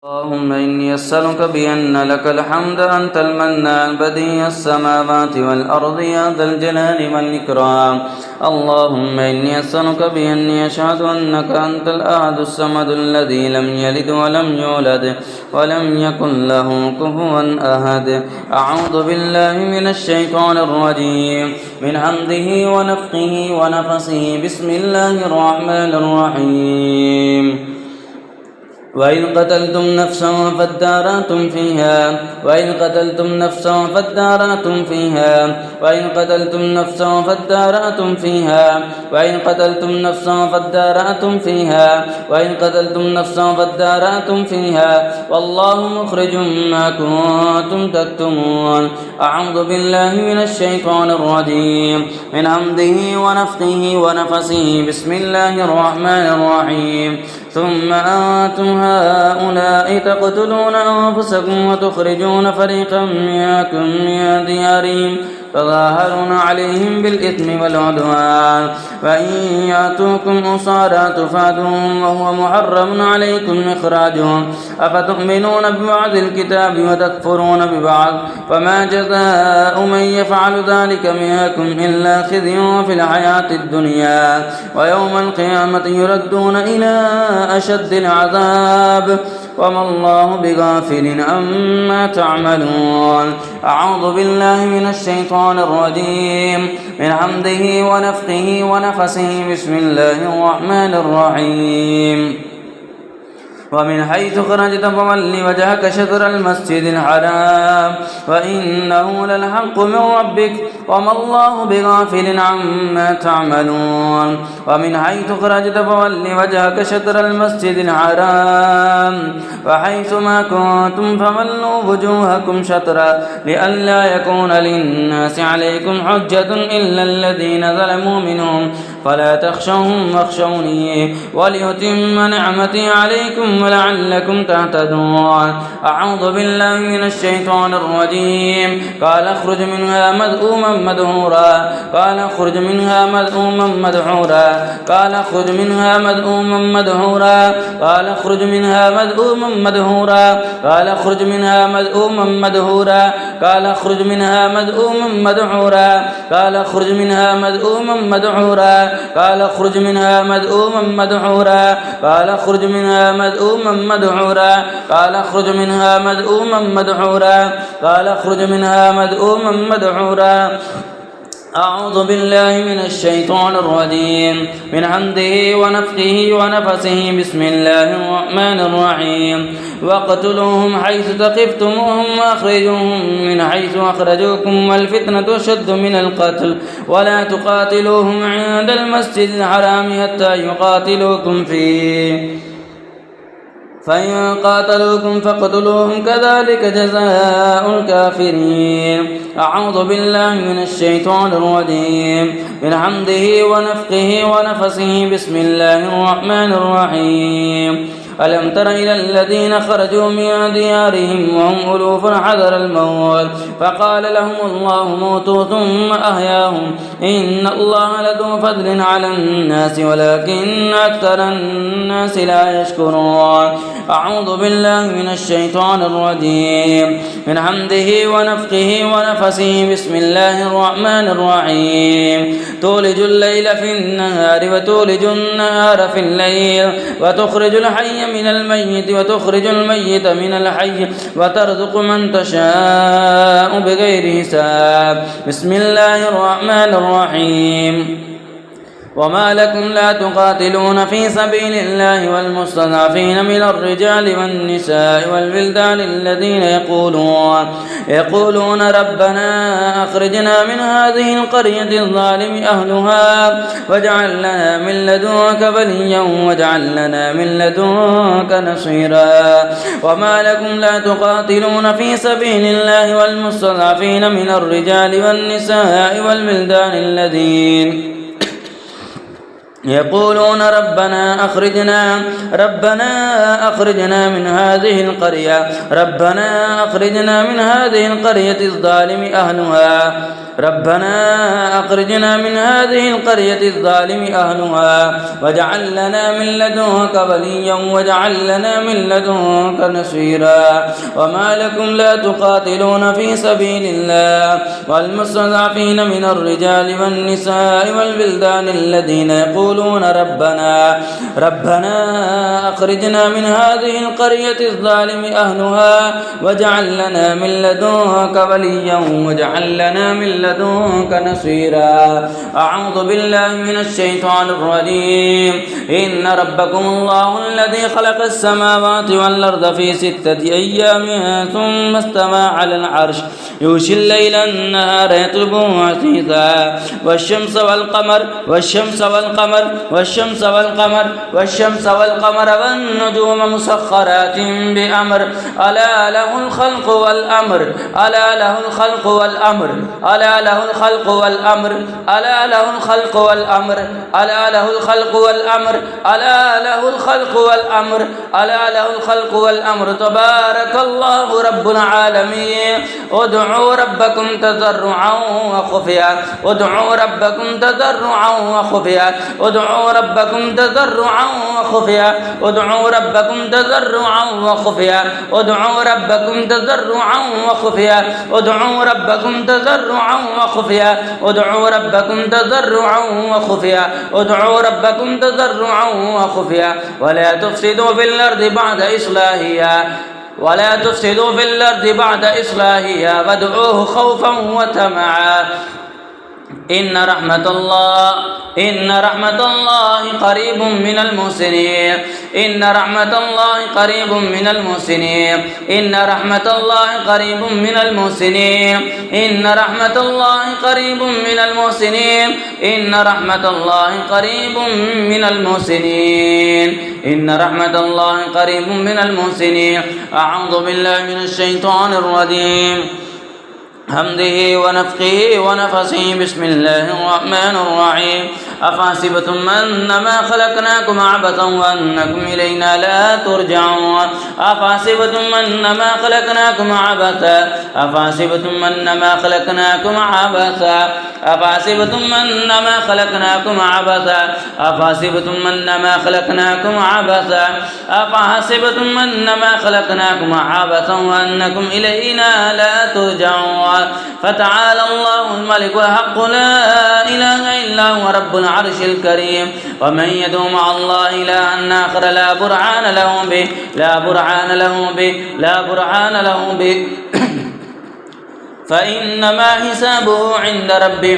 اللهم إني أسألك بأن لك الحمد أنت المنان بديع السماوات والأرض يا ذا الجلال والإكرام. اللهم إني أسألك بأني أشهد أنك أنت الأحد الصمد الذي لم يلد ولم يولد ولم يكن له كفوا أحد. أعوذ بالله من الشيطان الرجيم من حمده ونفخه ونفسه. بسم الله الرحمن الرحيم. وإذ قتلتم نفسا فادارأتم فيها وإذ قتلتم نفسا فادارأتم فيها وإذ قتلتم نفسا فادارأتم فيها وإذ قتلتم نفسا فادارأتم فيها وإذ قتلتم نفسا فادارأتم فيها والله مخرج ما كنتم تكتمون. أعوذ بالله من الشيطان الرجيم من حمده ونفخه ونفسه. بسم الله الرحمن الرحيم. ثم أنتم هؤلاء تقتلون أنفسكم وتخرجون فريقا منكم من ديارهم تظاهرون عليهم بالإثم والعدوان وإن يأتوكم أسارى تفادوهم وهو محرم عليكم إخراجهم. أفتؤمنون ببعض الكتاب وتكفرون ببعض فما جزاء من يفعل ذلك منكم إلا خزي في الحياة الدنيا ويوم القيامة يردون إلى أشد العذاب وما الله بغافل عما تعملون. أعوذ بالله من الشيطان الرجيم من حمده ونفخه ونفسه. بسم الله الرحمن الرحيم. ومن حيث خرجت فول وجهك شطر المسجد الحرام وإنه للحق من ربك وما الله بغافل عما تعملون. ومن حيث خرجت فول وجهك شطر المسجد الحرام وحيث ما كنتم فولوا وجوهكم شطرا لئلا يكون للناس عليكم حجة إلا الذين ظلموا منهم فلا تخشوهم واخشوني وليتم نعمتي عليكم ولعلكم تهتدون. أعوذ بالله من الشيطان الرجيم. قال اخرج منها مذءوما مدحورا قال اخرج منها مذءوما مدحورا قال اخرج منها مذءوما مدحورا قال اخرج منها مذءوما مدحورا قال اخرج منها مذءوما مدحورا قال اخرج منها مذءوما مدحورا قال اخرج منها مذءوما مدحورا قال اخرج منها مذءوما مدحورا قال اخرج منها مذءوما مدحورا قال اخرج منها مذءوما مدحورا قال اخرج منها مذءوما مدحورا. أعوذ بالله من الشيطان الرجيم من حمده ونفخه ونفسه. بسم الله الرحمن الرحيم. واقتلوهم حيث ثقفتموهم وأخرجوهم من حيث أخرجوكم والفتنة أشد من القتل ولا تقاتلوهم عند المسجد الحرام حتى يقاتلوكم فيه فإن قاتلوكم فاقتلوهم كذلك جزاء الكافرين. أعوذ بالله من الشيطان الرجيم من حمده ونفخه ونفسه. بسم الله الرحمن الرحيم. ألم تر إلى الذين خرجوا من ديارهم وهم ألوف حذر الموت فقال لهم الله موتوا ثم أحياهم إن الله لذو فضل على الناس ولكن أكثر الناس لا يشكرون. أعوذ بالله من الشيطان الرجيم من حمده ونفخه ونفسه. بسم الله الرحمن الرحيم. تولج الليل في النهار وتولج النهار في الليل وتخرج الحي من الميت وتخرج الميت من الحي وترزق من تشاء بغير حساب. بسم الله الرحمن الرحيم. وما لكم لا تقاتلون في سبيل الله والمستضعفين من الرجال والنساء والولدان الذين يقولون ربنا أخرجنا من هذه القرية الظالم أهلها واجعل لنا من لدنك وليا واجعل لنا من لدنك نصيرا. وما لكم لا تقاتلون في سبيل الله والمستضعفين من الرجال والنساء والولدان الذين يقولون ربنا أخرجنا من هذه القرية الظالم أهلها ربنا أخرجنا من هذه القرية الظالم أهلها واجعل لنا من لدنك وليا واجعل لنا من لدنك نصيرا وما لكم لا تقاتلون في سبيل الله والمستضعفين من الرجال والنساء والبلدان الذين يقولون ربنا أخرجنا من هذه القرية الظالم أهلها واجعل لنا من لدنك وليا واجعل لنا من لدنك نصيرا. أعوذ بالله من الشيطان الرجيم. إن ربكم الله الذي خلق السماوات والأرض في 6 أيام ثم استوى على العرش يغشي الليل النهار يطلبه حثيثا والشمس والقمر والنجوم مسخرات بأمر ألا له الخلق والأمر ألا له الخلق والأمر ألا له الخلق والأمر ألا له الخلق والأمر ألا له الخلق والأمر ألا له الخلق والأمر ألا له الخلق والأمر. تبارك الله رب العالمين. ادعوا ربكم تضرعا وخفيا ادعوا ربكم تضرعا وخفيا ادعوا ربكم تضرعا وخفيا ادعوا ربكم تضرعا وخفيا ادعوا ربكم تضرعا وخفيا ادعوا ربكم تضرعا وخفيا ادعوا ربكم تضرعا وخفيا ادعوا ربكم تضرعا وخفيا ولا تفسدوا في الأرض بعد إصلاحها وادعوه خوفا وطمعا. إن رحمة الله قريب من المحسنين. إن رحمة الله قريب من المحسنين. إن رحمة الله قريب من المحسنين. إن رحمة الله قريب من المحسنين. إن رحمة الله قريب من المحسنين. إن رحمة الله قريب من المحسنين. أعوذ بالله من الشيطان الرجيم. حمده ونفخه ونفسه. بسم الله الرحمن الرحيم. أفحسبتم أنما خلقناكم عبثا وأنكم إلينا لا ترجعون. أفحسبتم أنما خلقناكم عبثا أفحسبتم أنما خلقناكم عبثا أفحسبتم أنما خلقناكم عبثا أفحسبتم أنما خلقناكم عبثا أفحسبتم أنما خلقناكم عبثا وأنكم إلينا لا ترجعون. فتعالى الله الملك الحق لا إله إلا هو رب العرش الكريم. ومن يدعو مع الله إلها آخر لا برهان له به فإنما حسابه عند ربه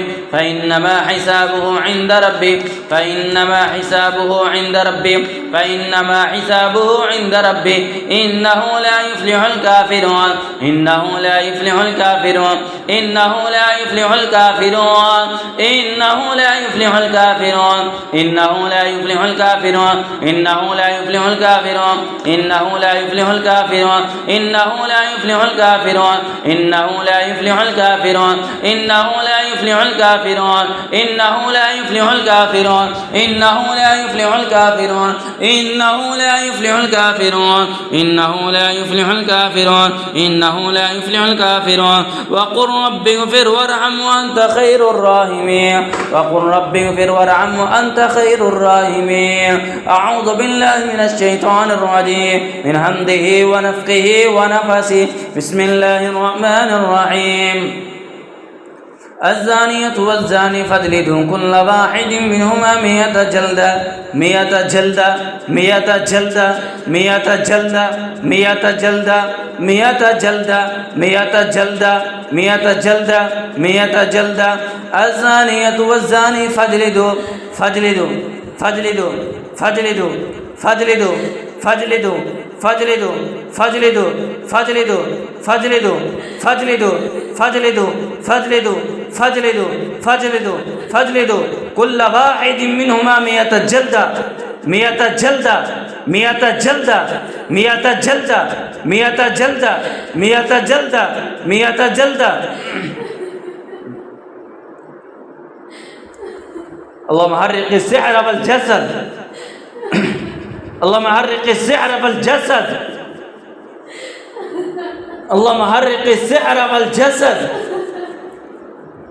إنه لا يفلح الكافرون. وقل رب اغفر وارحم وأنت خير الراحمين. أعوذ بالله من الشيطان الرجيم. من همزه ونفخه ونفسه. بسم الله الرحمن الرحيم. الزانية والزاني فاجلدوا كل واحد منهما 100 جلدة 100 جلدة 100 جلدة 100 جلدة 100 جلدة 100 جلدة 100 جلدة 100 جلدة 100 جلدة. الزانية والزاني فاجلدوا فاجلدوا فاجلدوا فاجلدوا فاجلدوا فاجلدوا فاجلدوا فاجلدوا فاجلدوا فاجلدوا فاجلدوا فاجلدوا فاجلدوا فاجلدوا فاجلدوا فاجلدوا كل واحد منهما 100 جلدة 100 جلدة 100 جلدة 100 جلدة 100 جلدة 100 جلدة 100 جلدة. اللهم حرق السحر والجسد. اللهم حرق السحر والجسد. اللهم حرق السحر والجسد.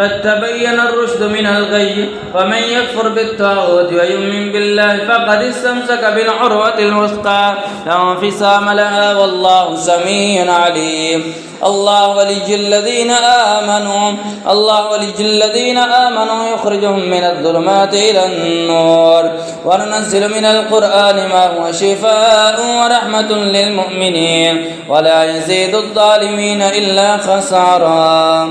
قد تبين الرشد من الغي، فمن يكفر بالطاغوت ويؤمن بالله فقد استمسك بالعروة الوثقى لا انفصام لها، والله سميع عليم. الله ولي الذين آمنوا يخرجهم من الظلمات إلى النور، وننزل من القرآن ما هو شفاء ورحمة للمؤمنين ولا يزيد الظالمين إلا خسارا.